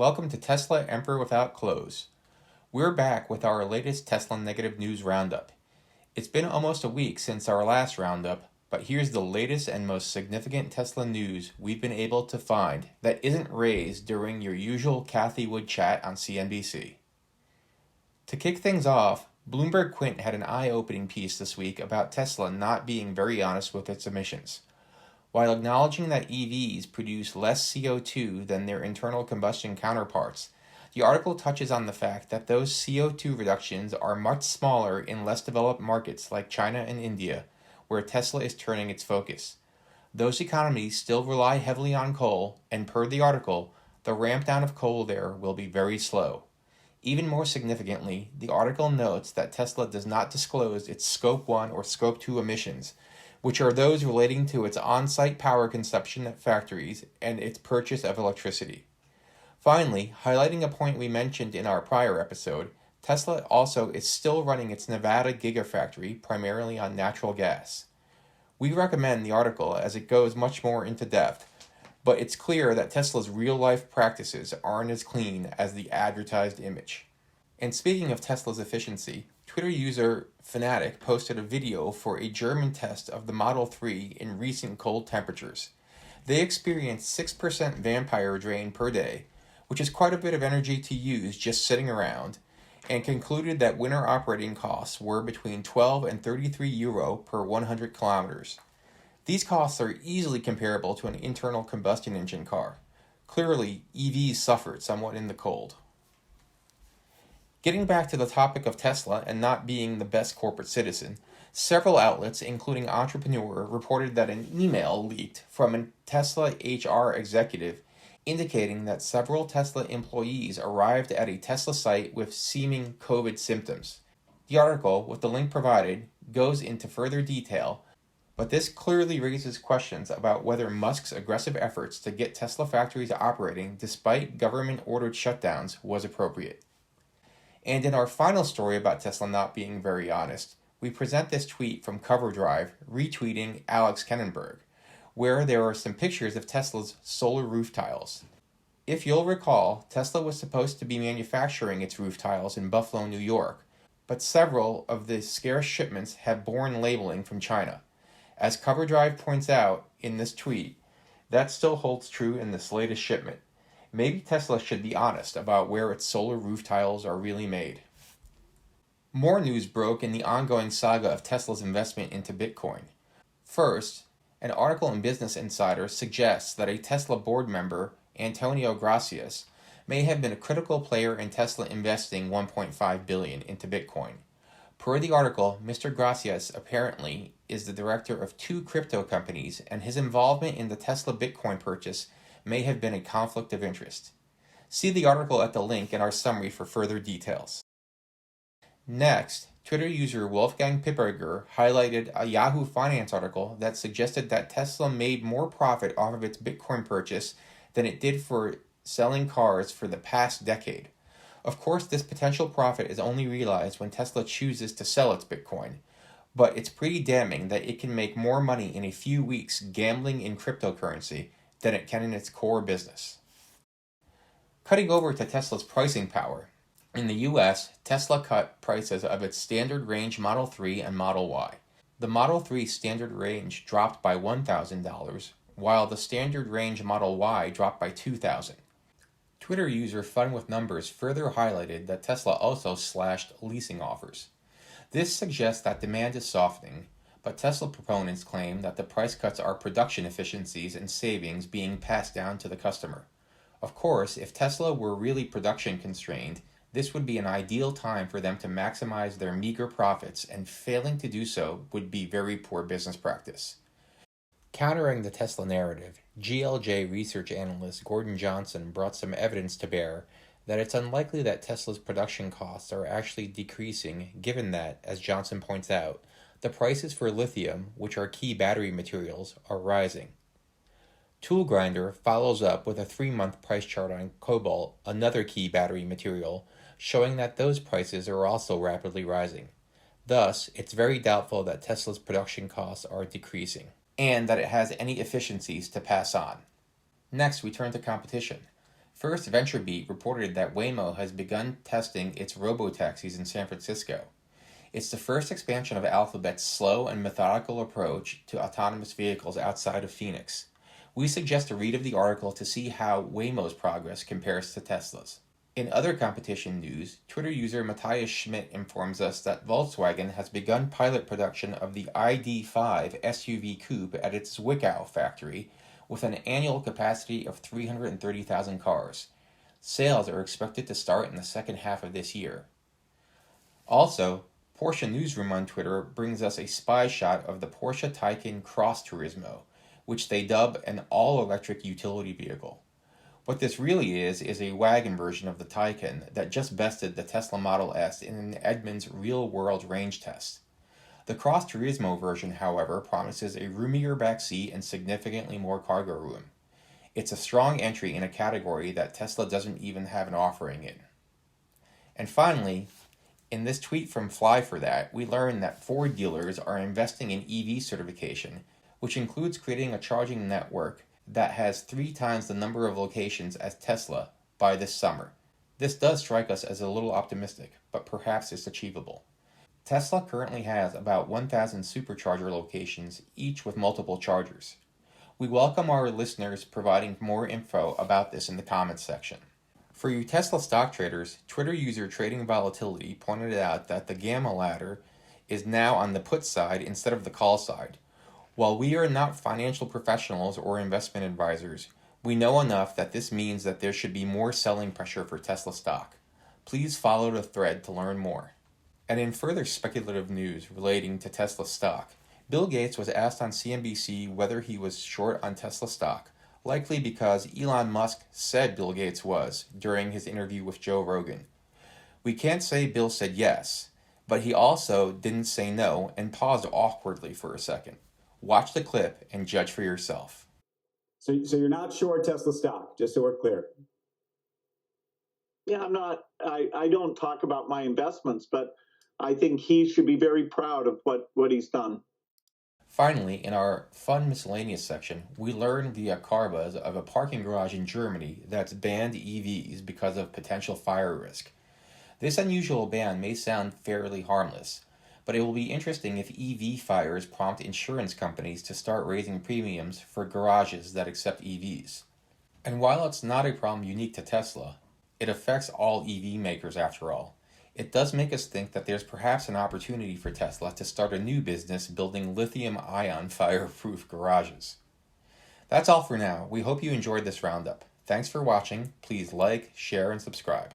Welcome to Tesla Emperor Without Clothes. We're back with our latest Tesla negative news roundup. It's been almost a week since our last roundup, but here's the latest and most significant Tesla news we've been able to find that isn't raised during your usual Cathie Wood chat on CNBC. To kick things off, Bloomberg Quint had an eye-opening piece this week about Tesla not being very honest with its emissions. While acknowledging that EVs produce less CO2 than their internal combustion counterparts, the article touches on the fact that those CO2 reductions are much smaller in less developed markets like China and India, where Tesla is turning its focus. Those economies still rely heavily on coal, and per the article, the ramp down of coal there will be very slow. Even more significantly, the article notes that Tesla does not disclose its Scope 1 or Scope 2 emissions, which are those relating to its on-site power consumption at factories and its purchase of electricity. Finally, highlighting a point we mentioned in our prior episode, Tesla also is still running its Nevada Gigafactory primarily on natural gas. We recommend the article as it goes much more into depth, but it's clear that Tesla's real-life practices aren't as clean as the advertised image. And speaking of Tesla's efficiency, Twitter user Fanatic posted a video for a German test of the Model 3 in recent cold temperatures. They experienced 6% vampire drain per day, which is quite a bit of energy to use just sitting around, and concluded that winter operating costs were between 12 and 33 euro per 100 kilometers. These costs are easily comparable to an internal combustion engine car. Clearly, EVs suffered somewhat in the cold. Getting back to the topic of Tesla and not being the best corporate citizen, several outlets, including Entrepreneur, reported that an email leaked from a Tesla HR executive indicating that several Tesla employees arrived at a Tesla site with seeming COVID symptoms. The article, with the link provided, goes into further detail, but this clearly raises questions about whether Musk's aggressive efforts to get Tesla factories operating despite government-ordered shutdowns was appropriate. And in our final story about Tesla not being very honest, we present this tweet from CoverDrive retweeting Alex Kennenberg, where there are some pictures of Tesla's solar roof tiles. If you'll recall, Tesla was supposed to be manufacturing its roof tiles in Buffalo, New York, but several of the scarce shipments have borne labeling from China. As CoverDrive points out in this tweet, that still holds true in this latest shipment. Maybe Tesla should be honest about where its solar roof tiles are really made. More news broke in the ongoing saga of Tesla's investment into Bitcoin. First, an article in Business Insider suggests that a Tesla board member, Antonio Gracias, may have been a critical player in Tesla investing $1.5 billion into Bitcoin. Per the article, Mr. Gracias apparently is the director of two crypto companies, and his involvement in the Tesla Bitcoin purchase may have been a conflict of interest. See the article at the link in our summary for further details. Next, Twitter user Wolfgang Pipperger highlighted a Yahoo Finance article that suggested that Tesla made more profit off of its Bitcoin purchase than it did for selling cars for the past decade. Of course, this potential profit is only realized when Tesla chooses to sell its Bitcoin, but it's pretty damning that it can make more money in a few weeks gambling in cryptocurrency than it can in its core business. Cutting over to Tesla's pricing power. In the US, Tesla cut prices of its standard range Model 3 and Model Y. The Model 3 standard range dropped by $1,000, while the standard range Model Y dropped by $2,000. Twitter user Fun with Numbers further highlighted that Tesla also slashed leasing offers. This suggests that demand is softening, but Tesla proponents claim that the price cuts are production efficiencies and savings being passed down to the customer. Of course, if Tesla were really production constrained, this would be an ideal time for them to maximize their meager profits, and failing to do so would be very poor business practice. Countering the Tesla narrative, GLJ research analyst Gordon Johnson brought some evidence to bear that it's unlikely that Tesla's production costs are actually decreasing, given that, as Johnson points out, the prices for lithium, which are key battery materials, are rising. ToolGrinder follows up with a 3-month price chart on cobalt, another key battery material, showing that those prices are also rapidly rising. Thus, it's very doubtful that Tesla's production costs are decreasing, and that it has any efficiencies to pass on. Next, we turn to competition. First, VentureBeat reported that Waymo has begun testing its robotaxis in San Francisco. It's the first expansion of Alphabet's slow and methodical approach to autonomous vehicles outside of Phoenix. We suggest a read of the article to see how Waymo's progress compares to Tesla's. In other competition news, Twitter user Matthias Schmidt informs us that Volkswagen has begun pilot production of the ID.5 SUV coupe at its Zwickau factory with an annual capacity of 330,000 cars. Sales are expected to start in the second half of this year. Also, Porsche Newsroom on Twitter brings us a spy shot of the Porsche Taycan Cross Turismo, which they dub an all-electric utility vehicle. What this really is a wagon version of the Taycan that just bested the Tesla Model S in an Edmunds real-world range test. The Cross Turismo version, however, promises a roomier back seat and significantly more cargo room. It's a strong entry in a category that Tesla doesn't even have an offering in. And finally, in this tweet from Fly for That, we learned that Ford dealers are investing in EV certification, which includes creating a charging network that has 3 times the number of locations as Tesla by this summer. This does strike us as a little optimistic, but perhaps it's achievable. Tesla currently has about 1,000 supercharger locations, each with multiple chargers. We welcome our listeners providing more info about this in the comments section. For you Tesla stock traders, Twitter user Trading Volatility pointed out that the Gamma ladder is now on the put side instead of the call side. While we are not financial professionals or investment advisors, we know enough that this means that there should be more selling pressure for Tesla stock. Please follow the thread to learn more. And in further speculative news relating to Tesla stock, Bill Gates was asked on CNBC whether he was short on Tesla stock, likely because Elon Musk said Bill Gates was during his interview with Joe Rogan. We can't say Bill said yes, but he also didn't say no and paused awkwardly for a second. Watch the clip and judge for yourself. So you're not short Tesla stock, just so we're clear. Yeah, I'm not. I don't talk about my investments, but I think he should be very proud of what he's done. Finally, in our fun miscellaneous section, we learn via Carbuzz of a parking garage in Germany that's banned EVs because of potential fire risk. This unusual ban may sound fairly harmless, but it will be interesting if EV fires prompt insurance companies to start raising premiums for garages that accept EVs. And while it's not a problem unique to Tesla, it affects all EV makers after all. It does make us think that there's perhaps an opportunity for Tesla to start a new business building lithium-ion fireproof garages. That's all for now. We hope you enjoyed this roundup. Thanks for watching. Please like, share, and subscribe.